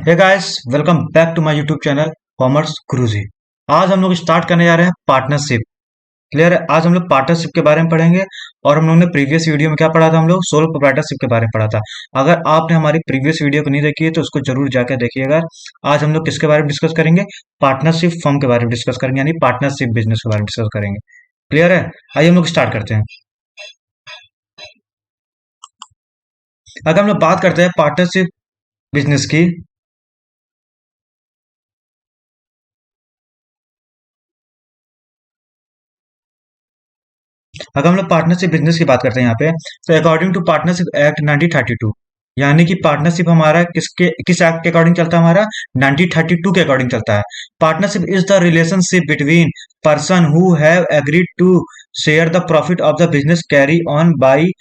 Hey guys, welcome back to my YouTube channel commerce Guruji. आज हम लोग स्टार्ट करने जा रहे हैं पार्टनरशिप। क्लियर है। आज हम लोग पार्टनरशिप के बारे में पढ़ेंगे। और हम लोगों ने प्रीवियस वीडियो में क्या पढ़ा था, हम लोग सोल प्रोप्राइटरशिप के बारे में पढ़ा था। अगर आपने हमारी प्रीवियस वीडियो को नहीं देखी है तो उसको जरूर जाकर देखिएगा। आज हम लोग किसके बारे में डिस्कस करेंगे? पार्टनरशिप फर्म के बारे में डिस्कस करेंगे, यानी पार्टनरशिप बिजनेस के बारे में डिस्कस करेंगे। क्लियर है। आइए हम लोग स्टार्ट करते हैं। अगर हम लोग बात करते हैं पार्टनरशिप बिजनेस की, अगर हम लोग पार्टनरशिप बिजनेस की बात करते हैं यहाँ पे, तो अकॉर्डिंग टू पार्टनरशिप एक्ट 1932, यानी कि पार्टनरशिप हमारा किस एक्ट के अकॉर्डिंग चलता है? हमारा 1932 के अकॉर्डिंग चलता है। Partnership is the relationship between person who have agreed to share the profit of the business carry on by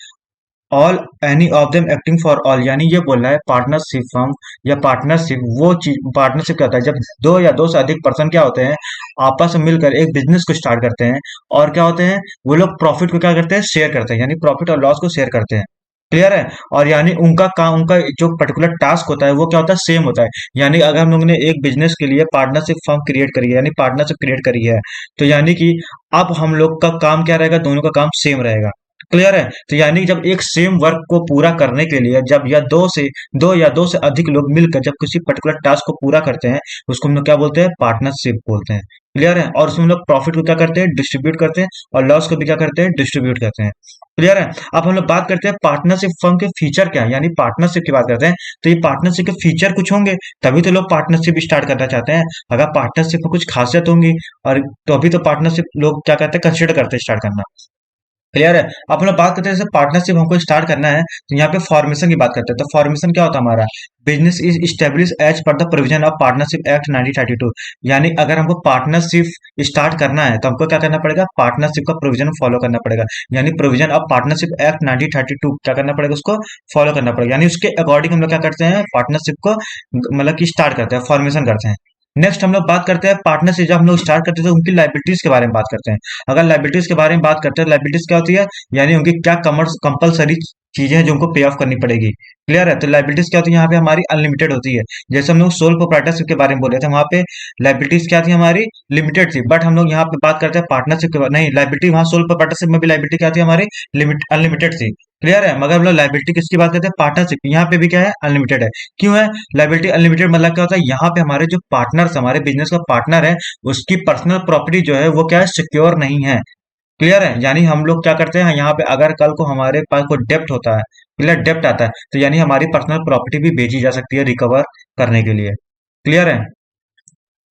all any of them acting for all. यानी ये बोल रहा है पार्टनरशिप फर्म या पार्टनरशिप वो चीज, पार्टनरशिप क्या होता है? जब दो या दो से अधिक पर्सन क्या होते हैं, आपस में मिलकर एक बिजनेस को स्टार्ट करते हैं। और क्या होते हैं, वो लोग प्रॉफिट को क्या करते हैं? शेयर करते हैं, यानी प्रॉफिट और लॉस को शेयर करते हैं। क्लियर है। और यानी उनका काम, उनका जो पर्टिकुलर टास्क होता है वो क्या होता है? सेम होता है। यानी अगर हम लोगों ने एक बिजनेस के लिए पार्टनरशिप फर्म क्रिएट करी है, यानी पार्टनरशिप क्रिएट करी है, तो यानी कि अब हम लोग का काम क्या रहेगा? दोनों का काम सेम रहेगा। क्लियर है। तो यानी जब एक सेम वर्क को पूरा करने के लिए जब या दो से अधिक लोग मिलकर जब किसी पर्टिकुलर टास्क को पूरा करते हैं, उसको हम लोग क्या बोलते हैं? पार्टनरशिप बोलते हैं। क्लियर है। और उसमें हम लोग प्रॉफिट को क्या करते हैं? डिस्ट्रीब्यूट करते हैं। और लॉस को भी क्या करते हैं? डिस्ट्रीब्यूट करते हैं। क्लियर है। अब हम लोग बात करते हैं पार्टनरशिप फर्म के फीचर क्या है, यानी पार्टनरशिप की बात करते हैं। तो ये पार्टनरशिप के फीचर कुछ होंगे, तभी तो लोग पार्टनरशिप स्टार्ट करना चाहते हैं। अगर पार्टनरशिप में कुछ खासियत होंगी, और तो अभी तो पार्टनरशिप लोग क्या करते हैं? कंसिडर करते हैं स्टार्ट करना। क्लियर है। अब हम लोग बात करते हैं जैसे पार्टनरशिप हमको स्टार्ट करना है, तो यहाँ पे फॉर्मेशन की बात करते हैं। तो फॉर्मेशन क्या होता है हमारा? Business is establish as per the provision of partnership act 1932। यानी अगर हमको पार्टनरशिप स्टार्ट करना है तो हमको क्या करना पड़ेगा? पार्टनरशिप का प्रोविजन फॉलो करना पड़ेगा। यानी प्रोविजन ऑफ पार्टनरशिप एक्ट 1932 क्या करना पड़ेगा? उसको फॉलो करना पड़ेगा। यानी उसके अकॉर्डिंग हम लोग क्या करते हैं? पार्टनरशिप को मतलब कि स्टार्ट करते हैं, फॉर्मेशन करते हैं। नेक्स्ट हम लोग बात करते हैं पार्टनरशिप जब हम लोग स्टार्ट करते हैं तो उनकी लाइबिलिटीज के बारे में बात करते हैं। अगर लाइबिलिटीज के बारे में बात करते हैं, लाइबिलिटीज क्या होती है? यानी उनकी क्या कमर्स कंपलसरी चीजें हैं जो उनको पे ऑफ करनी पड़ेगी। क्लियर है। तो लाइबिलिटीज क्या होती है? यहाँ पे हमारी अनलिमिटेड होती है। जैसे हम लोग सोल प्रोप्राइटरशिप के बारे में बोल रहे थे, वहां पे लाइबिलिटीज क्या थी? हमारी लिमिटेड थी। बट हम लोग यहाँ पे बात करते हैं पार्टनरशिप के बारे, नहीं, लाइबिलिटी वहां सोल प्रोप्राइटरशिप में भी लाइबिलिटी क्या थी? हमारी लिमिट अनलिमिटेड थी। क्लियर है। मगर हम लोग लाइबिलिटी किसकी बात करते हैं? पार्टनरशिप। यहाँ पे भी क्या है? अनलिमिटेड है। क्यों है लाइबिलिटी अनलिमिटेड? मतलब क्या होता है? यहाँ पे हमारे जो पार्टनर्स, हमारे बिजनेस का पार्टनर है, उसकी पर्सनल प्रॉपर्टी जो है वो क्या है? सिक्योर नहीं है। क्लियर है। यानी हम लोग क्या करते हैं यहाँ पे, अगर कल को हमारे पास कोई डेप्ट होता है, क्लियर, डेप्ट आता है, तो यानी हमारी पर्सनल प्रॉपर्टी भी बेची जा सकती है रिकवर करने के लिए। क्लियर है।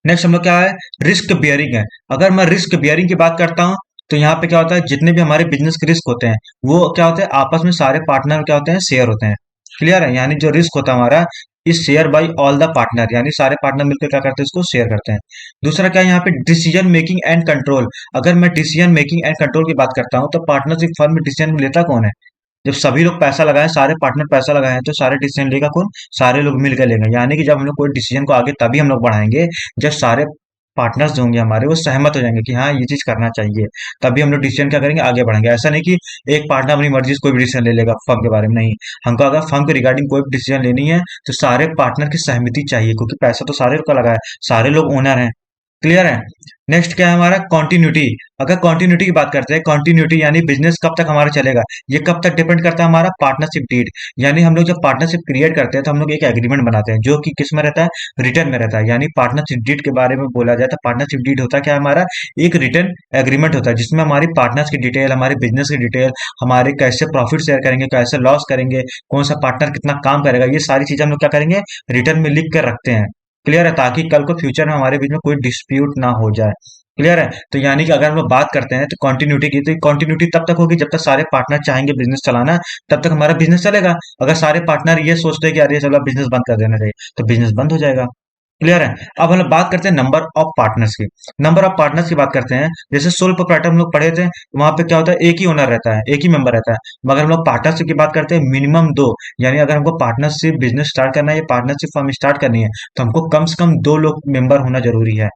नेक्स्ट हम लोग क्या है? रिस्क बियरिंग है। अगर मैं रिस्क बियरिंग की बात करता हूँ, तो यहाँ पे क्या होता है? जितने भी हमारे बिजनेस के रिस्क होते हैं वो क्या होते हैं? आपस में सारे पार्टनर क्या होते हैं? शेयर होते हैं। क्लियर है। यानी जो रिस्क होता है हमारा is share by all the partner, यानी सारे पार्टनर मिलकर क्या करते हैं? इसको शेयर करते हैं। दूसरा क्या है यहाँ पे? Decision making and control. अगर मैं डिसीजन मेकिंग एंड कंट्रोल की बात करता हूँ, तो पार्टनरशिप फर्म में डिसीजन लेता कौन है? जब सभी लोग पैसा लगाए, सारे पार्टनर पैसा लगाए हैं, तो सारे डिसीजन लेगा कौन? सारे लोग मिलकर लेंगे। यानी कि जब हम लोग कोई डिसीजन को आगे तभी हम लोग बढ़ाएंगे जब सारे पार्टनर्स जो होंगे हमारे वो सहमत हो जाएंगे कि हाँ ये चीज करना चाहिए। तभी हम लोग डिसीजन क्या करेंगे? आगे बढ़ेंगे। ऐसा नहीं कि एक पार्टनर अपनी मर्जी से कोई भी डिसीजन ले लेगा फर्म के बारे में, नहीं। हमको अगर फर्म के रिगार्डिंग कोई भी डिसीजन लेनी है तो सारे पार्टनर की सहमति चाहिए, क्योंकि पैसा तो सारे का लगा है, सारे लोग ओनर हैं। क्लियर है। नेक्स्ट क्या है हमारा? कॉन्टिन्यूटी। अगर कॉन्टिन्यूटी की बात करते हैं, कॉन्टिन्यूटी यानी बिजनेस कब तक हमारा चलेगा, ये कब तक डिपेंड करता है? हमारा पार्टनरशिप डीड। यानी हम लोग जब पार्टनरशिप क्रिएट करते हैं तो हम लोग एक एग्रीमेंट बनाते हैं जो कि किस में रहता है? रिटर्न में रहता है। यानी पार्टनरशिप डीड के बारे में बोला जाए तो पार्टनरशिप डीड होता है क्या? हमारा एक रिटर्न एग्रीमेंट होता है जिसमें हमारी पार्टनर्स की डिटेल, हमारे बिजनेस की डिटेल, हमारे कैसे प्रॉफिट शेयर करेंगे, कैसे लॉस करेंगे, कौन सा पार्टनर कितना काम करेगा, ये सारी चीजें हम लोग क्या करेंगे? रिटर्न में लिख कर रखते हैं। क्लियर है। ताकि कल को फ्यूचर में हमारे बीच में कोई डिस्प्यूट ना हो जाए। क्लियर है। तो यानी कि अगर हम लोग बात करते हैं तो कंटिन्यूटी की, तो कंटिन्यूटी तब तक होगी जब तक सारे पार्टनर चाहेंगे बिजनेस चलाना, तब तक हमारा बिजनेस चलेगा। अगर सारे पार्टनर ये सोचते हैं कि अरे चलो बिजनेस बंद कर देना चाहिए, तो बिजनेस बंद हो जाएगा। क्लियर है। अब हम लोग बात करते हैं नंबर ऑफ पार्टनर्स की। नंबर ऑफ पार्टनर्स की बात करते हैं, जैसे सोल प्रोप्राइटर हम लोग पढ़े थे, वहां पे क्या होता है? एक ही ओनर रहता है, एक ही मेंबर रहता है। मगर हम लोग पार्टनरशिप की बात करते हैं, मिनिमम दो। यानी अगर हमको पार्टनरशिप बिजनेस स्टार्ट करना है या पार्टनरशिप फर्म स्टार्ट करनी है, तो हमको कम से कम दो लोग मेंबर होना जरूरी है।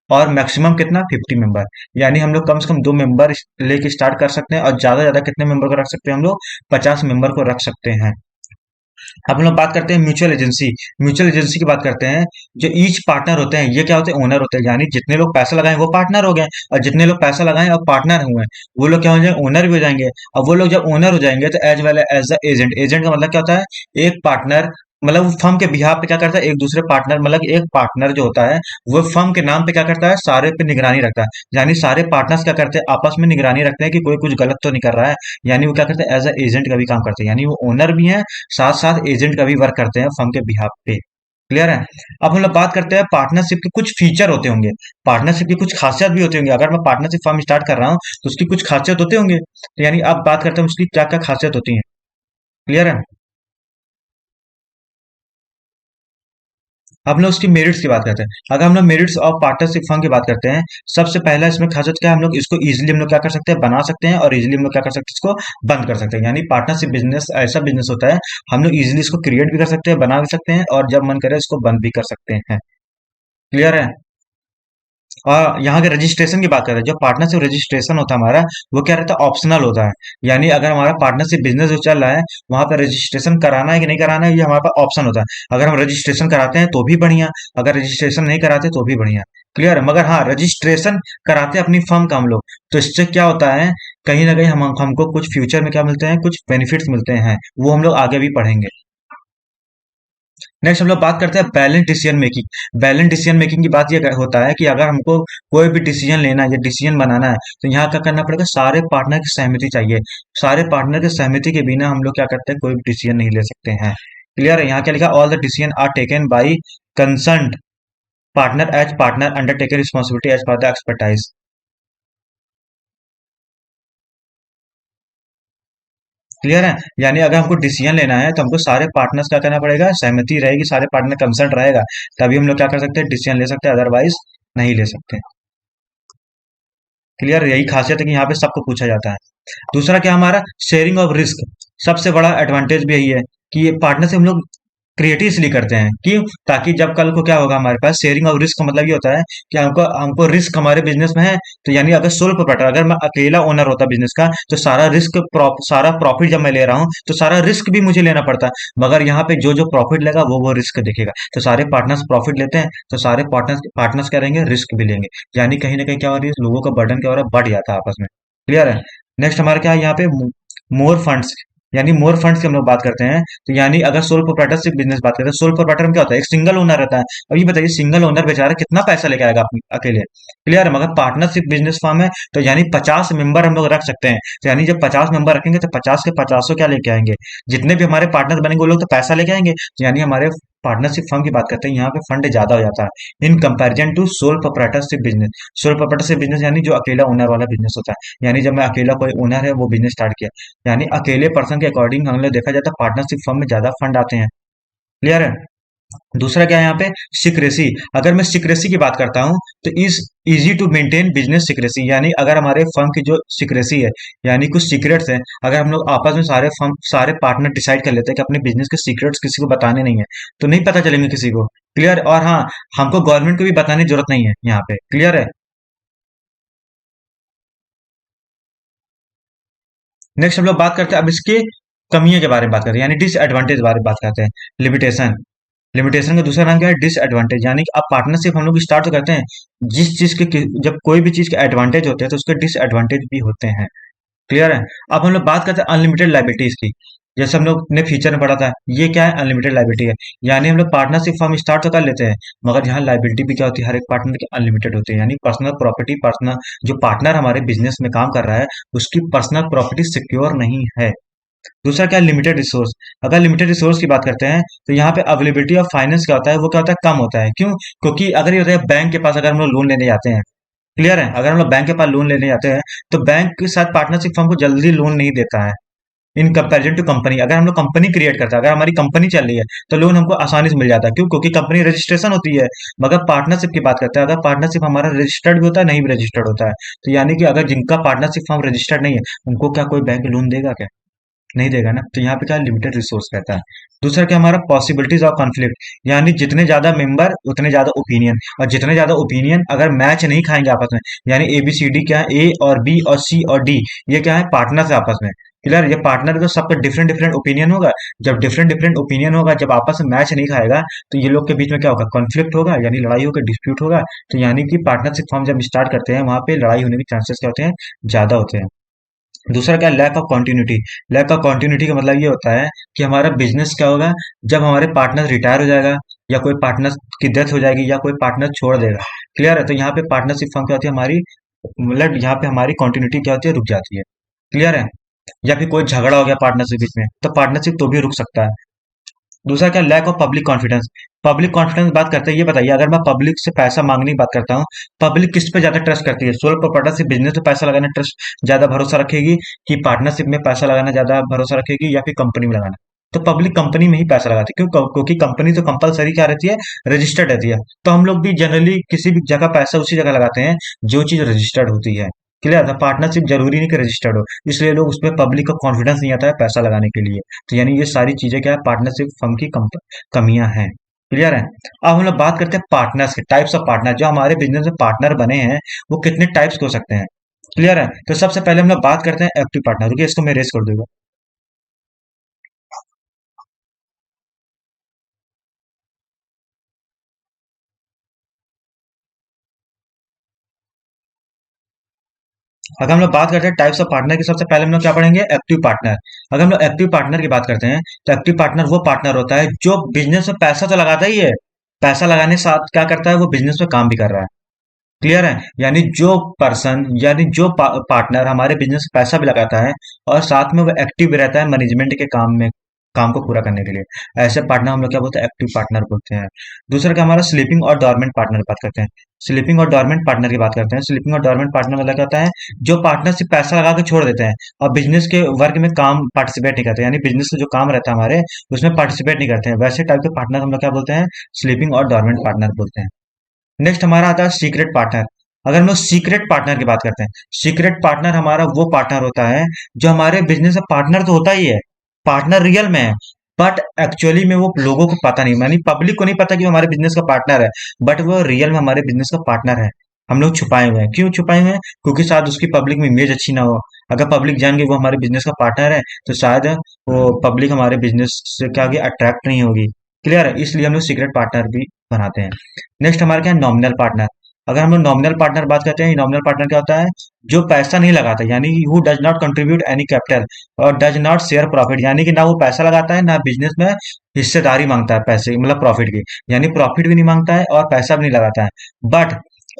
और मैक्सिमम कितना? 50 मेंबर। यानी हम लोग कम से कम दो मेंबर लेके स्टार्ट कर सकते हैं, और ज्यादा ज्यादा कितने मेंबर को रख सकते हैं हम लोग? 50 मेंबर को रख सकते हैं। अब हम लोग बात करते हैं म्यूचुअल एजेंसी। म्यूचुअल एजेंसी की बात करते हैं। जो ईच पार्टनर होते हैं, ये क्या होते हैं? ओनर होते हैं। यानी जितने लोग पैसा लगाए वो पार्टनर हो गए, और जितने लोग पैसा लगाए और पार्टनर हुए वो लोग क्या हो जाएंगे? ओनर भी हो जाएंगे। अब वो लोग जब ओनर हो जाएंगे तो as well as the agent. Agent का मतलब क्या होता है? एक पार्टनर, मतलब वो फर्म के बिहाफ पे क्या करता है? एक दूसरे पार्टनर, मतलब एक पार्टनर जो होता है वो फर्म के नाम पे क्या करता है? सारे पे निगरानी रखता है। यानी सारे पार्टनर्स क्या करते हैं? आपस में निगरानी रखते हैं कि कोई कुछ गलत तो नहीं कर रहा है। यानी वो क्या करते हैं? एज अ एजेंट का भी काम करते हैं। यानी वो ओनर भी है, साथ साथ एजेंट का भी वर्क करते हैं फर्म के बिहाफ पे। क्लियर है? अब हम लोग बात करते हैं पार्टनरशिप के कुछ फीचर होते होंगे, पार्टनरशिप की कुछ खासियत भी होती होंगी। अगर मैं पार्टनरशिप फर्म स्टार्ट कर रहा हूँ तो उसकी कुछ खासियत होते होंगे, तो यानी अब बात करते हैं उसकी क्या क्या खासियत होती है। क्लियर है? अब हम लोग उसकी मेरिट्स की बात करते हैं। अगर हम लोग मेरिट्स ऑफ पार्टनरशिप फर्म की बात करते हैं, सबसे पहला इसमें खासियत क्या है? हम लोग इसको इजीली हम लोग क्या कर सकते हैं? बना सकते हैं, और इजीली हम लोग क्या कर सकते हैं? इसको बंद कर सकते हैं। यानी पार्टनरशिप बिजनेस ऐसा बिजनेस होता है, हम लोग इजीली इसको क्रिएट भी कर सकते हैं, बना भी सकते हैं, और जब मन करे इसको बंद भी कर सकते हैं। क्लियर है? और यहाँ के रजिस्ट्रेशन की बात करें, जो पार्टनरशिप रजिस्ट्रेशन होता है हमारा, वो क्या रहता है? ऑप्शनल होता है। यानी अगर हमारा पार्टनरशिप बिजनेस जो चल रहा है, वहां पर रजिस्ट्रेशन कराना है कि नहीं कराना है, ये हमारे पास ऑप्शन होता है। अगर हम रजिस्ट्रेशन कराते हैं तो भी बढ़िया, अगर रजिस्ट्रेशन नहीं कराते तो भी बढ़िया। क्लियर है? मगर हाँ, रजिस्ट्रेशन कराते हैं अपनी फर्म का हम लोग, तो इससे क्या होता है? कहीं ना कहीं हमको कुछ फ्यूचर में क्या मिलते हैं? कुछ बेनिफिट्स मिलते हैं, वो हम लोग आगे भी पढ़ेंगे। नेक्स्ट हम लोग बात करते हैं balance decision making. Balance decision making की बात ये होता है कि अगर हमको कोई भी डिसीजन लेना है या डिसीजन बनाना है, तो यहाँ क्या करना पड़ेगा? सारे पार्टनर की सहमति चाहिए। सारे पार्टनर की सहमति के बिना हम लोग क्या करते हैं? कोई भी डिसीजन नहीं ले सकते हैं। क्लियर है? यहाँ क्या लिखा? All the decision are taken by concerned partner undertaken responsibility as per the expertise. Clear है? यानी अगर हमको डिसीजन लेना है तो हमको सारे पार्टनर्स क्या करना पड़ेगा? सहमति रहेगी, सारे पार्टनर कंसर्न रहेगा, तभी हम लोग क्या कर सकते हैं? डिसीजन ले सकते हैं, अदरवाइज नहीं ले सकते। क्लियर? यही खासियत है कि यहाँ पे सबको पूछा जाता है। दूसरा क्या हमारा? Sharing of risk. सबसे बड़ा एडवांटेज भी यही है कि ये पार्टनरशिप हम लोग क्रिएटिव इसलिए करते हैं, क्यों? ताकि जब कल को क्या होगा हमारे पास, शेयरिंग ऑफ रिस्क का मतलब ये होता है कि हमको हमको रिस्क हमारे बिजनेस में है, तो यानी अगर सोल प्रोप्राइटर, अगर मैं अकेला ओनर होता बिजनेस का, तो सारा प्रॉफिट जब मैं ले रहा हूँ तो सारा रिस्क भी मुझे लेना पड़ता है। मगर यहाँ पे जो जो प्रॉफिट लेगा वो रिस्क देखेगा। तो सारे पार्टनर्स प्रॉफिट लेते हैं, तो सारे पार्टनर्स पार्टनर्स क्या रहेंगे? रिस्क भी लेंगे। यानी कहीं ना कहीं क्या हो रही है? लोगों का बर्डन क्या हो रहा है? बढ़ जाता है आपस में। क्लियर है? नेक्स्ट हमारा क्या है यहाँ पे? मोर फंड्स। यानी मोर फंड्स की हम लोग बात करते हैं, तो यानी अगर सोल प्रोप्राइटरशिप बिजनेस बात करते हैं, सोल प्रोप्राइटर में क्या होता है? एक सिंगल ओनर रहता है। अब ये बताइए, सिंगल ओनर बेचारा कितना पैसा लेके आएगा अपनी अकेले? क्लियर है? मगर पार्टनरशिप बिजनेस फॉर्म है, तो यानी 50 मेंबर हम लोग रख सकते हैं। तो यानी जब 50 मेंबर रखेंगे तो 50 के 50 क्या लेके आएंगे? जितने भी हमारे पार्टनर बनेंगे वो लोग तो पैसा लेके आएंगे। तो यानी हमारे पार्टनरशिप फर्म की बात करते हैं, यहाँ पे फंड ज्यादा हो जाता है in comparison to sole proprietorship business. Sole proprietorship business यानी जो अकेला ओनर वाला बिजनेस होता है। यानी जब मैं अकेला कोई ओनर है वो बिजनेस स्टार्ट किया, यानी अकेले पर्सन के अकॉर्डिंग हम लोग देखा जाता है पार्टनरशिप फर्म में ज्यादा फंड आते हैं। क्लियर है? दूसरा क्या है यहाँ पे? सिक्रेसी। अगर मैं सिक्रेसी की बात करता हूँ, तो is easy to maintain business secrecy. यानी अगर हमारे फर्म की जो सिक्रेसी है, यानी कुछ सीक्रेट्स हैं, अगर हम लोग आपस में सारे पार्टनर डिसाइड कर लेते हैं कि अपने बिजनेस के सीक्रेट्स किसी को बताने नहीं है, तो नहीं पता चलेंगे किसी को। क्लियर? और हाँ, हमको गवर्नमेंट को भी बताने की जरूरत नहीं है यहाँ पे। क्लियर है? नेक्स्ट हम लोग बात करते हैं अब इसके कमियों के बारे में बात करते हैं, यानी डिसएडवांटेज के बारे में बात करते हैं। लिमिटेशन। लिमिटेशन का दूसरा नाम क्या है? डिसएडवांटेज। यानी कि अब पार्टनरशिप हम लोग स्टार्ट तो करते हैं, जिस चीज के जब कोई भी चीज के एडवांटेज होते हैं तो उसके डिसएडवांटेज भी होते हैं। क्लियर है? अब हम लोग बात करते हैं अनलिमिटेड लाइबिलिटीज की। जैसे हम लोग ने फीचर में पढ़ा था, ये क्या है? अनलिमिटेड लाइबिलिटी है। यानी हम लोग पार्टनरशिप फॉर्म स्टार्ट तो कर लेते हैं, मगर यहाँ लाइबिलिटी भी क्या होती है? हर एक पार्टनर की अनलिमिटेड होती है। यानी पर्सनल प्रॉपर्टी, पर्सनल जो पार्टनर हमारे बिजनेस में काम कर रहा है उसकी पर्सनल प्रॉपर्टी सिक्योर नहीं है। दूसरा क्या है? Limited resource. अगर लिमिटेड रिसोर्स की बात करते हैं, तो यहाँ पे अवेलेबिलिटी ऑफ फाइनेंस क्या होता है? वो क्या होता है? कम होता है। क्यों? क्योंकि अगर ये होता है बैंक के पास अगर हम लोग लोन लेने जाते हैं, क्लियर है? अगर हम लोग बैंक के पास लोन लेने जाते हैं, तो बैंक के साथ पार्टनरशिप फर्म को जल्दी लोन नहीं देता है इन कंपेरिजन टू कंपनी। अगर हम लोग कंपनी क्रिएट करते हैं, अगर हमारी कंपनी चल रही है, तो लोन हमको आसानी से मिल जाता है। क्यों? क्योंकि कंपनी रजिस्ट्रेशन होती है। मगर पार्टनरशिप की बात करते हैं, अगर पार्टनरशिप हमारा रजिस्टर्ड भी होता है, नहीं भी रजिस्टर्ड होता है, तो यानी कि अगर जिनका पार्टनरशिप फर्म रजिस्टर्ड नहीं है, उनको क्या कोई बैंक लोन देगा क्या? नहीं देगा ना। तो यहाँ पे क्या लिमिटेड रिसोर्स रहता है। दूसरा क्या हमारा? Possibilities of conflict. यानी जितने ज्यादा मेंबर उतने ज्यादा ओपिनियन, और जितने ज्यादा ओपिनियन अगर मैच नहीं खाएंगे आपस में, यानी ए बी सी डी क्या है? ए और बी और सी और डी, ये क्या है? पार्टनर्स है आपस में। क्लियर, ये पार्टनर है तो सबका डिफरेंट डिफरेंट ओपिनियन होगा। जब डिफरेंट डिफरेंट ओपिनियन होगा, जब आपस में मैच नहीं खाएगा, तो ये लोग के बीच में क्या होगा, कॉन्फ्लिक्ट होगा, यानी लड़ाई होगा, डिस्प्यूट होगा। तो यानी कि पार्टनरशिप फॉर्म जब स्टार्ट करते हैं, वहां पे लड़ाई होने के चांसेस क्या होते हैं, ज्यादा होते हैं। दूसरा क्या, lack of continuity. Lack of continuity का मतलब ये होता है कि हमारा बिजनेस क्या होगा, जब हमारे पार्टनर रिटायर हो जाएगा, या कोई पार्टनर की डेथ हो जाएगी, या कोई पार्टनर छोड़ देगा। क्लियर है, तो यहाँ पे पार्टनरशिप फर्म क्या होती है हमारी, मतलब यहाँ पे हमारी कॉन्टिन्यूटी क्या होती है, रुक जाती है। क्लियर है, या फिर कोई झगड़ा हो गया पार्टनरशिप बीच में, तो पार्टनरशिप तो भी रुक सकता है। दूसरा क्या, lack of public confidence. Public confidence बात करते हैं, ये बताइए, अगर मैं पब्लिक से पैसा मांगने की बात करता हूँ, पब्लिक किस पे ज्यादा ट्रस्ट करती है, सोल प्रोप्राइटरशिप बिजनेस में पैसा लगाना ट्रस्ट ज्यादा भरोसा रखेगी, कि पार्टनरशिप में पैसा लगाना ज्यादा भरोसा रखेगी, या फिर कंपनी में लगाना। तो पब्लिक कंपनी में ही पैसा लगाती है, क्यों, क्योंकि कंपनी तो कंपलसरी क्या रहती है, रजिस्टर्ड रहती है। तो हम लोग भी जनरली किसी भी जगह पैसा उसी जगह लगाते हैं जो चीज रजिस्टर्ड होती है। क्लियर था, पार्टनरशिप जरूरी नहीं कि रजिस्टर्ड हो, इसलिए लोग उसमें पब्लिक का कॉन्फिडेंस नहीं आता है पैसा लगाने के लिए। तो यानी ये सारी चीजें क्या है, पार्टनरशिप फर्म की कमियां हैं। क्लियर है। अब हम लोग बात करते हैं पार्टनर्स के टाइप्स ऑफ पार्टनर, जो हमारे बिजनेस में पार्टनर बने हैं वो कितने टाइप्स के हो सकते हैं। क्लियर है, तो सबसे पहले हम लोग बात करते हैं एक्टिव पार्टनर, रुकिए इसको मैं रेस कर दूंगा। अगर हम लोग बात करते हैं टाइप्स ऑफ पार्टनर की, सबसे पहले हम लोग क्या पढ़ेंगे, एक्टिव पार्टनर। अगर हम लोग एक्टिव पार्टनर की बात करते हैं, तो एक्टिव पार्टनर वो पार्टनर होता है जो बिजनेस में पैसा तो लगाता ही है, पैसा लगाने के साथ क्या करता है, वो बिजनेस में काम भी कर रहा है। क्लियर है, यानी जो पर्सन, यानी जो पार्टनर हमारे बिजनेस में पैसा भी लगाता है, और साथ में वो एक्टिव भी रहता है मैनेजमेंट के काम में, काम को पूरा करने के लिए, ऐसे पार्टनर हम लोग क्या बोलते हैं, एक्टिव पार्टनर बोलते हैं। दूसरा क्या, हमारा स्लीपिंग और डॉर्मेंट पार्टनर की बात करते हैं। स्लीपिंग और डॉर्मेंट पार्टनर की बात करते हैं। स्लीपिंग और डॉर्मेंट पार्टनर मतलब क्या होता है, जो पार्टनर सिर्फ पैसा लगा के छोड़ देते हैं, और बिजनेस के वर्क में काम पार्टिसिपेट नहीं करते, यानी बिजनेस का जो काम रहता है हमारे, उसमें पार्टिसिपेट नहीं करते हैं, वैसे टाइप के पार्टनर हम लोग क्या बोलते हैं, स्लीपिंग और डॉर्मेंट पार्टनर बोलते हैं। नेक्स्ट हमारा आता है सीक्रेट पार्टनर। अगर हम लोग सीक्रेट पार्टनर की बात करते हैं, सीक्रेट पार्टनर हमारा वो पार्टनर होता है जो हमारे बिजनेस में पार्टनर तो होता ही है, पार्टनर रियल में है, बट एक्चुअली में वो लोगों को पता नहीं, यानी पब्लिक को नहीं पता कि वो हमारे बिजनेस का पार्टनर है, बट वो रियल में हमारे बिजनेस का पार्टनर है। हम लोग छुपाए हुए हैं, क्यों छुपाए हुए हैं, क्योंकि शायद उसकी पब्लिक में इमेज अच्छी ना हो। अगर पब्लिक जान गई वो हमारे बिजनेस का पार्टनर है, तो शायद वो पब्लिक हमारे बिजनेस से क्या होगी, अट्रैक्ट नहीं होगी। क्लियर है, इसलिए हम लोग सीक्रेट पार्टनर भी बनाते हैं। नेक्स्ट हमारे क्या है, नॉमिनल पार्टनर। अगर हम लोग नॉमिनल पार्टनर बात करते हैं, नॉमिनल पार्टनर क्या होता है, जो पैसा नहीं लगाता, यानी who does not contribute any capital और डज नॉट शेयर प्रॉफिट, यानी कि ना वो पैसा लगाता है, ना बिजनेस में हिस्सेदारी मांगता है पैसे, मतलब प्रॉफिट की, यानी प्रॉफिट भी नहीं मांगता है और पैसा भी नहीं लगाता है, but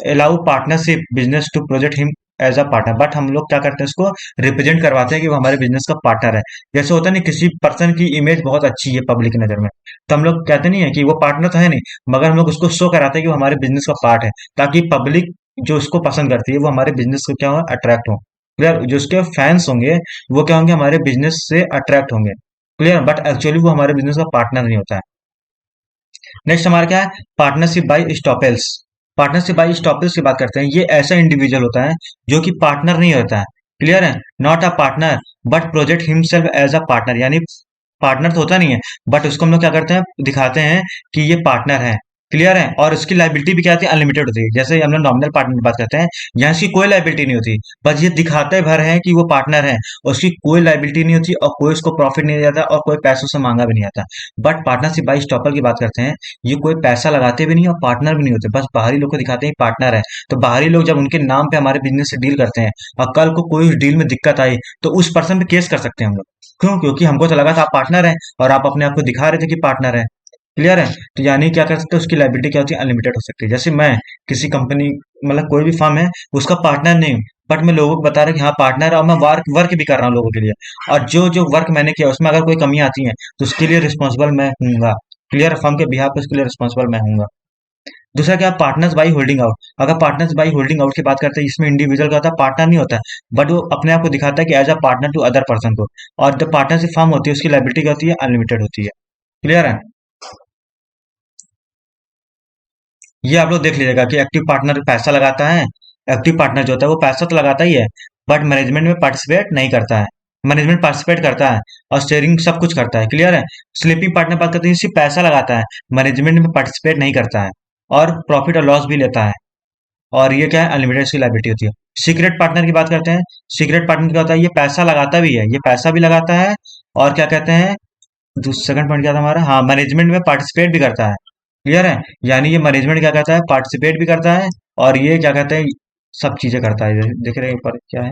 allow partnership business to project him as a partner. But हम लोग क्या करते हैं, उसको रिप्रेजेंट करवाते हैं कि वो हमारे बिजनेस का पार्टनर है। जैसे होता नहीं, किसी पर्सन की इमेज बहुत अच्छी है पब्लिक की नजर में, तो हम लोग कहते नहीं है कि वो पार्टनर तो है नहीं, मगर हम लोग उसको शो कराते हैं कि वो हमारे बिजनेस का पार्ट है, ताकि पब्लिक जो उसको पसंद करती है वो हमारे बिजनेस को क्या हो, अट्रैक्ट हो। क्लियर, जो उसके फैंस होंगे वो क्या होंगे, हमारे बिजनेस से अट्रैक्ट होंगे। क्लियर, बट एक्चुअली वो हमारे बिजनेस का पार्टनर नहीं होता है। नेक्स्ट हमारा क्या है, पार्टनरशिप बाय स्टॉपेल्स। पार्टनरशिप बाय स्टॉपेल्स की बात करते हैं, ये ऐसा इंडिविजुअल होता है जो कि पार्टनर नहीं होता है। क्लियर है, not a partner but project himself as a partner, यानी पार्टनर तो होता नहीं है, बट उसको हम लोग क्या करते हैं, दिखाते हैं कि ये पार्टनर है। क्लियर है, और उसकी लाइबिलिटी भी क्या होती है, अनलिमिटेड होती है। जैसे हम लोग नॉमिनल पार्टनर की बात करते हैं, यहाँ इसकी कोई लाइबिलिटी नहीं होती, बस ये दिखाते भर है कि वो पार्टनर है, उसकी कोई लाइबिलिटी नहीं होती, और कोई उसको प्रॉफिट नहीं जाता, और कोई पैसों से मांगा भी नहीं आता। बट पार्टनरशिप बाई स्टॉपर की बात करते हैं, ये कोई पैसा लगाते भी नहीं और पार्टनर भी नहीं होते, बस बाहरी लोग को दिखाते हैं पार्टनर है। तो बाहरी लोग जब उनके नाम पे हमारे बिजनेस से डील करते हैं, और कल को कोई उस डील में दिक्कत आई, तो उस पर्सन पे केस कर सकते हैं हम लोग। क्यों, क्योंकि हमको तो लगा था आप पार्टनर हैं, और आप अपने आप को दिखा रहे थे कि पार्टनर है। क्लियर है, तो यानी क्या कर सकते हैं, उसकी लाइबिलिटी क्या होती है, अनलिमिटेड हो सकती है। जैसे मैं किसी कंपनी, मतलब कोई भी फर्म है, उसका पार्टनर नहीं हूँ, बट मैं लोगों को बता रहा हूँ कि हाँ पार्टनर है, और मैं वर्क वर्क भी कर रहा हूँ लोगों के लिए, और जो जो वर्क मैंने किया उसमें अगर कोई कमी आती है, तो उसके लिए रिस्पॉन्सिबल मैं हूँगा। क्लियर, फर्म के बिहाफ पे उसके लिए रिस्पॉन्सिबल मैं हूँगा। दूसरा क्या, पार्टनर्स बाई होल्डिंग आउट। अगर पार्टनर्स बाई होल्डिंग आउट की बात करते हैं, इसमें इंडिविजुअल का होता है, पार्टनर नहीं होता है, बट वो अपने आप को दिखाता है कि as a partner to other person को, और जो पार्टनरशिप फर्म होती है उसकी लाइबिलिटी क्या होती है, अनलिमिटेड होती है। क्लियर है, ये आप लोग देख लीजिएगा कि एक्टिव पार्टनर पैसा लगाता है, एक्टिव पार्टनर जो होता है वो पैसा तो लगाता ही है, बट मैनेजमेंट में पार्टिसिपेट नहीं करता है। मैनेजमेंट पार्टिसिपेट करता है और शेयरिंग सब कुछ करता है। क्लियर है, स्लीपिंग पार्टनर बात करते हैं, सिर्फ पैसा लगाता है, मैनेजमेंट में पार्टिसिपेट नहीं करता है, और प्रॉफिट और लॉस भी लेता है। और ये क्या है, अनलिमिटेड इसकी लायबिलिटी होती है। सीक्रेट पार्टनर की बात करते हैं। सीक्रेट पार्टनर क्या होता है, ये पैसा लगाता भी है, ये पैसा भी लगाता है, और क्या कहते हैं, सेकंड पॉइंट क्या था हमारा, हाँ, मैनेजमेंट में पार्टिसिपेट भी करता है। क्लियर है, यानी ये मैनेजमेंट क्या कहता है, पार्टिसिपेट भी करता है, और ये क्या कहते हैं, सब चीजें करता है। देख रहे हैं ऊपर क्या है,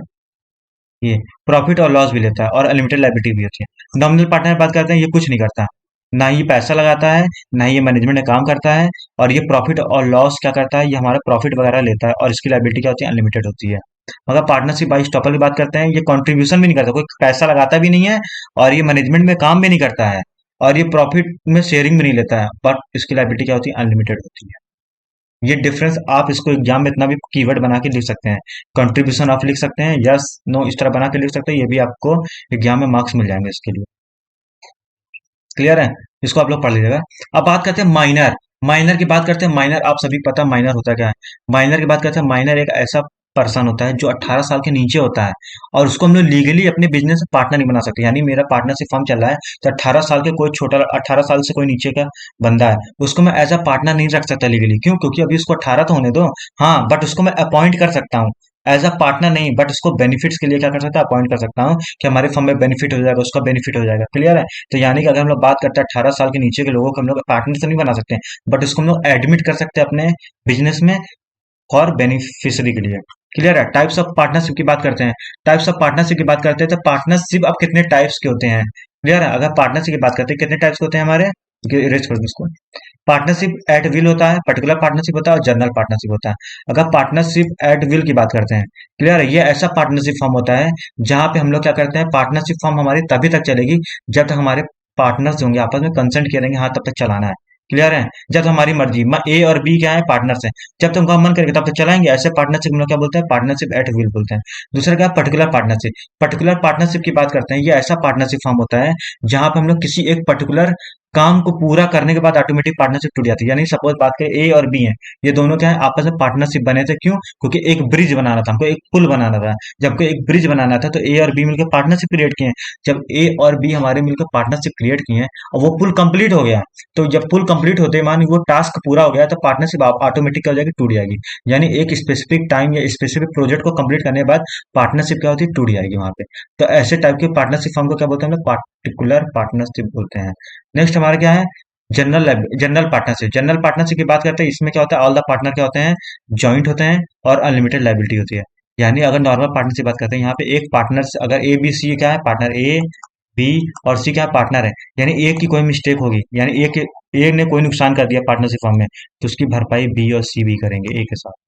ये प्रॉफिट और लॉस भी लेता है, और अनलिमिटेड लायबिलिटी भी होती है। नॉमिनल पार्टनर की बात करते हैं, ये कुछ नहीं करता, ना ही पैसा लगाता है, ना ही ये मैनेजमेंट में काम करता है, और ये प्रॉफिट और लॉस क्या करता है, ये हमारा प्रॉफिट वगैरह लेता है, और इसकी लायबिलिटी क्या होती है, अनलिमिटेड होती है। मगर पार्टनरशिप बाई स्टॉपर की बात करते हैं, ये कंट्रीब्यूशन भी नहीं करता, कोई पैसा लगाता भी नहीं है, और ये मैनेजमेंट में काम भी नहीं करता है, और ये प्रॉफिट में शेयरिंग भी नहीं लेता है, बट इसकी लायबिलिटी क्या होती है, अनलिमिटेड होती है। ये डिफरेंस आप इसको एग्जाम में इतना भी कीवर्ड बना के लिख सकते हैं, कंट्रीब्यूशन ऑफ लिख सकते हैं, यस नो इस तरह बना के लिख सकते हैं, ये भी आपको एग्जाम में मार्क्स मिल जाएंगे इसके लिए। क्लियर है, इसको आप लोग पढ़ लीजिएगा। अब बात करते हैं माइनर। माइनर की बात करते हैं, माइनर आप सभी पता माइनर होता क्या है। माइनर की बात करते हैं, माइनर एक ऐसा पर्सन होता है जो 18 साल के नीचे होता है, और उसको हम लोग लीगली अपने बिजनेस में पार्टनर नहीं बना सकते। यानी मेरा पार्टनरशिप फर्म चल रहा है, तो 18 साल के कोई छोटा, 18 साल से कोई नीचे का बंदा है, उसको मैं एज अ पार्टनर नहीं रख सकता लीगली। क्यों? क्योंकि अभी उसको 18 तो होने दो। हाँ, बट उसको मैं अपॉइंट कर सकता हूँ, एज अ पार्टनर नहीं, बट उसको बेनिफिट्स के लिए क्या कर सकता है, अपॉइंट कर सकता हूँ, कि हमारे फर्म में बेनिफिट हो जाएगा, उसका बेनिफिट हो जाएगा। क्लियर है, तो यानी कि अगर हम लोग बात करते हैं 18 साल के नीचे के लोगों को हम लोग पार्टनर तो नहीं बना सकते, बट उसको हम लोग एडमिट कर सकते हैं अपने बिजनेस में फॉर बेनिफिशियरी के लिए। क्लियर है, टाइप्स ऑफ पार्टनरशिप की बात करते हैं। टाइप्स ऑफ पार्टनरशिप की बात करते हैं, तो पार्टनरशिप अब कितने टाइप्स के होते हैं। क्लियर है, अगर पार्टनरशिप की बात करते हैं, कितने टाइप्स के होते हैं हमारे, इरेज कर दो इसको। पार्टनरशिप एट विल होता है, पर्टिकुलर पार्टनरशिप होता है, और जनरल पार्टनरशिप होता है। अगर पार्टनरशिप एट विल की बात करते हैं, क्लियर है, ये ऐसा पार्टनरशिप फॉर्म होता है जहां पे हम लोग क्या करते हैं, पार्टनरशिप फॉर्म हमारी तभी तक चलेगी जब तक हमारे पार्टनर्स होंगे, आपस में कंसेंट करेंगे, हाँ तब तक चलाना है। क्लियर है, जब तक हमारी मर्जी, ए और बी क्या है, पार्टनर्स हैं, जब तक उनका मन करेगा तब तक चलाएंगे। ऐसे पार्टनरशिप हम लोग क्या बोलते हैं, पार्टनरशिप एट विल बोलते हैं। दूसरा क्या, पर्टिकुलर पार्टनरशिप। पर्टिकुलर पार्टनरशिप की बात करते हैं, ये ऐसा पार्टनरशिप फॉर्म होता है जहां पे हम लोग किसी एक पर्टिकुलर काम को पूरा करने के बाद ऑटोमेटिक पार्टनरशिप टूट जाती है। यानी सपोज बात करें, ए और बी है, ये दोनों क्या है, आपस में पार्टनरशिप बने थे। क्यों? क्योंकि एक ब्रिज बनाना था हमको, एक पुल बनाना था। जब कोई एक ब्रिज बनाना था, तो ए और बी मिलकर पार्टनरशिप क्रिएट किए हैं। जब ए और बी हमारे मिलकर पार्टनरशिप क्रिएट किए हैं, और वो पुल कंप्लीट हो गया, तो जब पुल कंप्लीट होते ही मान वो टास्क पूरा हो गया, तो पार्टनरशिप ऑटोमेटिक क्या हो जाएगी, टूट जाएगी। यानी एक स्पेसिफिक टाइम या स्पेसिफिक प्रोजेक्ट को कंप्लीट करने के बाद पार्टनरशिप क्या होती है, टूट जाएगी वहां पे। तो ऐसे टाइप के पार्टनरशिप फॉर्म को क्या बोलते हैं, हम लोग पार्टिकुलर पार्टनरशिप बोलते हैं। नेक्स्ट हमारा क्या है, जनरल पार्टनरशिप। जनरल पार्टनरशिप की बात करते हैं, इसमें क्या होता है, ऑल द पार्टनर क्या होते हैं, जॉइंट होते हैं, और अनलिमिटेड लायबिलिटी होती है। यानी अगर नॉर्मल पार्टनरशिप बात करते हैं, यहाँ पे एक पार्टनर, अगर ए बी सी क्या है, पार्टनर ए बी और सी क्या है, पार्टनर है, यानी एक की कोई मिस्टेक होगी, यानी एक ने कोई नुकसान कर दिया पार्टनरशिप फॉर्म में, तो उसकी भरपाई बी और सी भी करेंगे ए के साथ।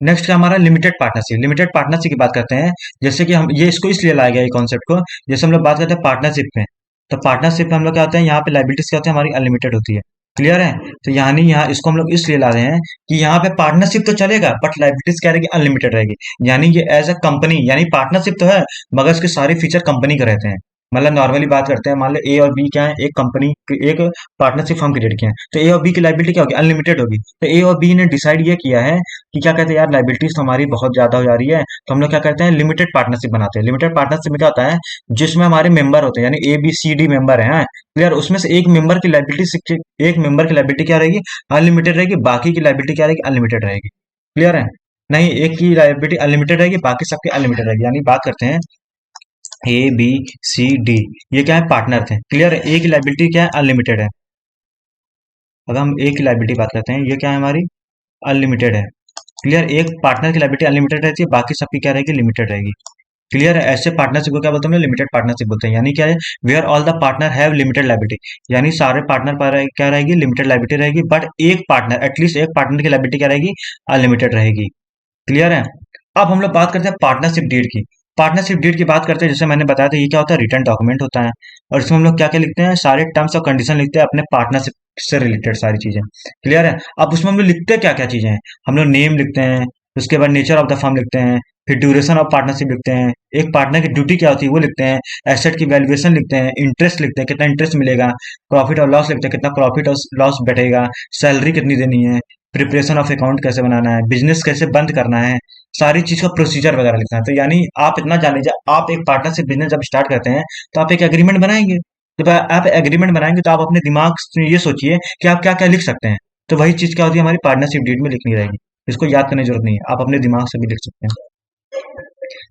नेक्स्ट का हमारा लिमिटेड पार्टनरशिप। लिमिटेड पार्टनरशिप की बात करते हैं, जैसे कि हम ये इसको इसलिए लाया गया ये कॉन्सेप्ट को, जैसे हम लोग बात करते हैं पार्टनरशिप में, तो पार्टनरशिप में हम लोग क्या होते हैं, यहाँ पे लाइबिलिटीज क्या होती है, हमारी अनलिमिटेड होती है। क्लियर है, तो यानी यहाँ इसको हम लोग इसलिए ला रहे हैं कि यहाँ पे पार्टनरशिप तो चलेगा, बट लाइबिलिटीज क्या रहेगी, अनलिमिटेड रहेगी। यानी ये एज अ कंपनी, यानी पार्टनरशिप तो है, मगर इसके सारे फीचर कंपनी के रहते हैं। मतलब नॉर्मली बात करते हैं, मान लो ए और बी क्या है, एक कंपनी, एक पार्टनरशिप फर्म क्रिएट किया है, तो ए और बी की लाइबिलिटी क्या होगी, अनलिमिटेड होगी। तो ए और बी ने डिसाइड ये किया है कि क्या कहते हैं, यार लाइबिलिटीज तो हमारी बहुत ज्यादा हो जा रही है, तो हम लोग क्या करते हैं, लिमिटेड पार्टनरशिप बनाते हैं। लिमिटेड पार्टनरशिप में क्या होता है, जिसमें हमारे मेंबर होते हैं, यानी A B C D member हैं, क्लियर, उसमें से एक मेंबर की लाइबिलिटी क्या रहेगी, अनलिमिटेड रहेगी, बाकी की लाइबिलिटी क्या रहेगी, अनलिमिटेड रहेगी। क्लियर है, नहीं, एक की लाइबिलिटी अनलिमिटेड रहेगी, बाकी सबकी अनलिमिटेड रहेगी। यानी बात करते हैं ए बी सी डी, ये क्या है, पार्टनर थे। क्लियर है, ए की लाइबिलिटी क्या है, अनलिमिटेड है। अगर हम ए की लाइबिलिटी बात करते हैं, ये क्या है हमारी, अनलिमिटेड है। क्लियर, एक पार्टनर की लायबिलिटी अनलिमिटेड रहती है, बाकी सबकी क्या रहेगी, लिमिटेड रहेगी। क्लियर है, ऐसे पार्टनरशिप को क्या बोलते हैं, लिमिटेड पार्टनरशिप बोलते हैं। यानी क्या है, where all the partner have limited liability, यानी सारे पार्टनर पर क्या रहेगी, लिमिटेड लायबिलिटी रहेगी, बट एक पार्टनर, एटलीस्ट एक पार्टनर की लायबिलिटी क्या रहेगी, अनलिमिटेड रहेगी। क्लियर है, अब हम लोग बात करते हैं पार्टनरशिप डीड की। पार्टनरशिप डीड की बात करते हैं, जैसे मैंने बताया था, ये क्या होता है, रिटर्न डॉक्यूमेंट होता है, और इसमें हम लोग क्या क्या लिखते हैं, सारे टर्म्स और कंडीशन लिखते हैं अपने पार्टनरशिप से रिलेटेड सारी चीजें। क्लियर है, अब उसमें हम लोग लिखते हैं क्या क्या चीजें हैं, हम लोग नेम लिखते हैं, उसके बाद नेचर ऑफ द फर्म लिखते हैं, फिर ड्यूरेशन ऑफ पार्टनरशिप लिखते हैं, एक पार्टनर की ड्यूटी क्या होती है वो लिखते हैं, एसेट की वैल्यूएशन लिखते हैं, इंटरेस्ट लिखते हैं, कितना इंटरेस्ट मिलेगा, प्रॉफिट और लॉस लिखते हैं, कितना प्रॉफिट और लॉस बैठेगा, सैलरी कितनी देनी है, प्रिपरेशन ऑफ अकाउंट कैसे बनाना है, बिजनेस कैसे बंद करना है, सारी चीज का प्रोसीजर वगैरह लिखना है। तो यानी आप इतना जान लीजिए, आप एक पार्टनरशिप बिजनेस जब स्टार्ट करते हैं, तो आप एक एग्रीमेंट बनाएंगे। जब आप एग्रीमेंट बनाएंगे, तो आप अपने दिमाग से ये सोचिए कि आप क्या क्या लिख सकते हैं। तो वही चीज क्या होती है, हमारी पार्टनरशिप डीड में लिखनी रहेगी। इसको याद करने की जरूरत नहीं है, आप अपने दिमाग से भी लिख सकते हैं।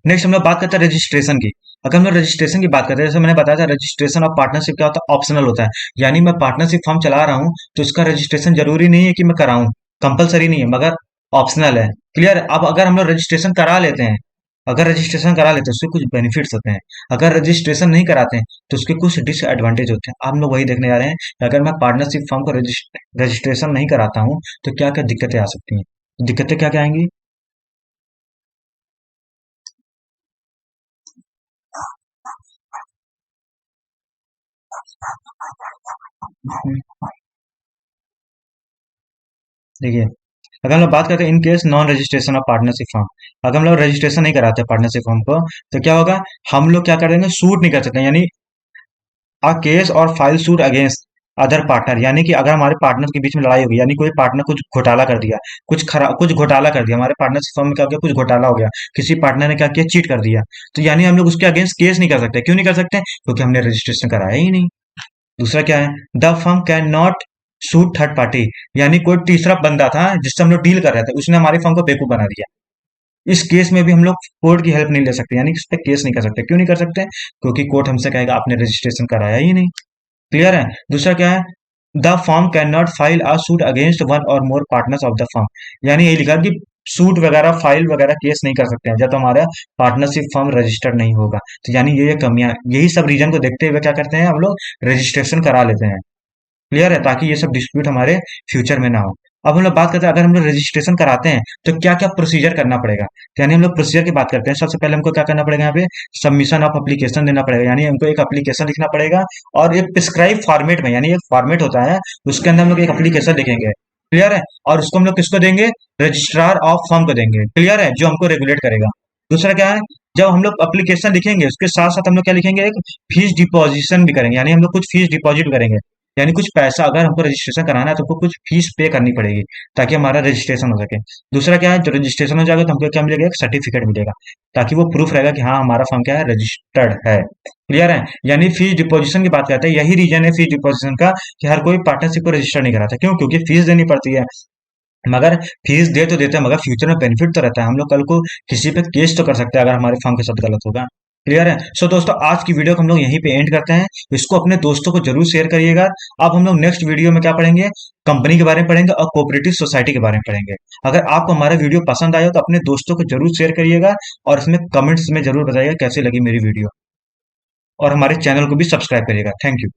नेक्स्ट हम लोग बात करते हैं रजिस्ट्रेशन की। अगर हम लोग रजिस्ट्रेशन की बात करते हैं, जैसे मैंने बताया था, रजिस्ट्रेशन ऑफ पार्टनरशिप क्या होता है, ऑप्शनल होता है। यानी मैं पार्टनरशिप फॉर्म चला रहा हूँ तो इसका रजिस्ट्रेशन जरूरी नहीं है कि मैं कराऊं, कंपलसरी नहीं है, मगर ऑप्शनल है। क्लियर है। अब अगर हम लोग रजिस्ट्रेशन करा लेते हैं, अगर रजिस्ट्रेशन करा लेते हैं उससे कुछ बेनिफिट्स होते हैं। अगर रजिस्ट्रेशन नहीं कराते हैं तो उसके कुछ डिसएडवांटेज होते हैं। हम लोग वही देखने जा रहे हैं कि अगर मैं पार्टनरशिप फॉर्म को रजिस्ट्रेशन नहीं कराता हूँ तो क्या क्या दिक्कतें आ सकती हैं। दिक्कतें क्या क्या आएंगी। देखिए, अगर हम लोग बात करते हैं in case non registration of partnership form, अगर हम लोग रजिस्ट्रेशन नहीं कराते पार्टनरशिप फॉर्म को, तो क्या होगा, हम लोग क्या कर देंगे, सूट नहीं कर सकते। यानी अ केस और file suit against other partner, यानी कि अगर हमारे पार्टनर के बीच में लड़ाई होगी, यानी कोई पार्टनर कुछ घोटाला कर दिया, कुछ घोटाला कर दिया, हमारे पार्टनरशिप फॉर्म में क्या हो गया, कुछ घोटाला हो गया, किसी पार्टनर ने क्या किया, चीट कर दिया, तो यानी हम लोग उसके अगेंस्ट केस नहीं कर सकते। क्यों नहीं कर सकते, क्योंकि हमने रजिस्ट्रेशन कराया ही नहीं। दूसरा क्या है, the firm can not suit third party, यानी कोई तीसरा बंदा था जिससे हम लोग डील कर रहे थे, उसने हमारी फर्म को बेवकूफ बना दिया। इस केस में भी हम लोग कोर्ट की हेल्प नहीं ले सकते, यानी कि इस पे केस नहीं कर सकते। क्यों नहीं कर सकते, क्योंकि कोर्ट हमसे कहेगा आपने रजिस्ट्रेशन कराया ही नहीं। क्लियर है। दूसरा क्या है, the firm can not file a suit against one और मोर पार्टनर्स ऑफ द फर्म, यानी यही लिखा कि सूट वगैरह फाइल वगैरह केस नहीं कर सकते हैं जब तो हमारा पार्टनरशिप फर्म रजिस्टर्ड नहीं होगा। तो यानी ये कमियां, यही सब रीजन को देखते हुए क्या करते हैं, हम लोग रजिस्ट्रेशन करा लेते हैं। क्लियर है, ताकि ये सब डिस्प्यूट हमारे फ्यूचर में ना हो। अब हम लोग बात करते हैं, अगर हम लोग रजिस्ट्रेशन कराते हैं तो क्या क्या प्रोसीजर करना पड़ेगा। तो यानी हम लोग प्रोसीजर की बात करते हैं, सबसे पहले हमको क्या करना पड़ेगा, यहाँ पे सबमिशन ऑफ एप्लीकेशन देना पड़ेगा, यानी हमको एक एप्लीकेशन लिखना पड़ेगा, और एक प्रिस्क्राइब फॉर्मेट में, यानी एक फॉर्मेट होता है उसके अंदर हम लोग एक एप्लीकेशन लिखेंगे। क्लियर है। और उसको हम लोग किसको देंगे, रजिस्ट्रार ऑफ फर्म को देंगे। क्लियर है, जो हमको रेगुलेट करेगा। दूसरा क्या है, जब हम लोग एप्लीकेशन लिखेंगे उसके साथ साथ हम लोग क्या लिखेंगे, एक फीस डिपॉजिशन भी करेंगे, यानी हम लोग कुछ फीस डिपॉजिट करेंगे। यानी कुछ पैसा, अगर हमको रजिस्ट्रेशन कराना है तो हमको कुछ फीस पे करनी पड़ेगी ताकि हमारा रजिस्ट्रेशन हो सके। दूसरा क्या है, जो रजिस्ट्रेशन हो जाएगा तो हमको क्या मिलेगा, एक सर्टिफिकेट मिलेगा, ताकि वो प्रूफ रहेगा कि हाँ हमारा फर्म क्या है, रजिस्टर्ड है। क्लियर है। यानी फीस डिपॉजिशन की बात करते हैं, यही रीजन है फीस डिपॉजिशन का कि हर कोई पार्टनरशिप को रजिस्टर नहीं कराता। क्यों, क्योंकि फीस देनी पड़ती है। मगर फीस दे तो देते हैं, मगर फ्यूचर में बेनिफिट तो रहता है, हम लोग कल को किसी पे केस तो कर सकते हैं अगर हमारे फर्म के साथ गलत होगा। क्लियर है। सो दोस्तों, आज की वीडियो को हम लोग यहीं पे एंड करते हैं। इसको अपने दोस्तों को जरूर शेयर करिएगा। अब हम लोग नेक्स्ट वीडियो में क्या पढ़ेंगे, कंपनी के बारे में पढ़ेंगे और कोऑपरेटिव सोसाइटी के बारे में पढ़ेंगे। अगर आपको हमारा वीडियो पसंद आया तो अपने दोस्तों को जरूर शेयर करिएगा, और इसमें कमेंट्स में जरूर बताइएगा कैसी लगी मेरी वीडियो, और हमारे चैनल को भी सब्सक्राइब करिएगा। Thank you.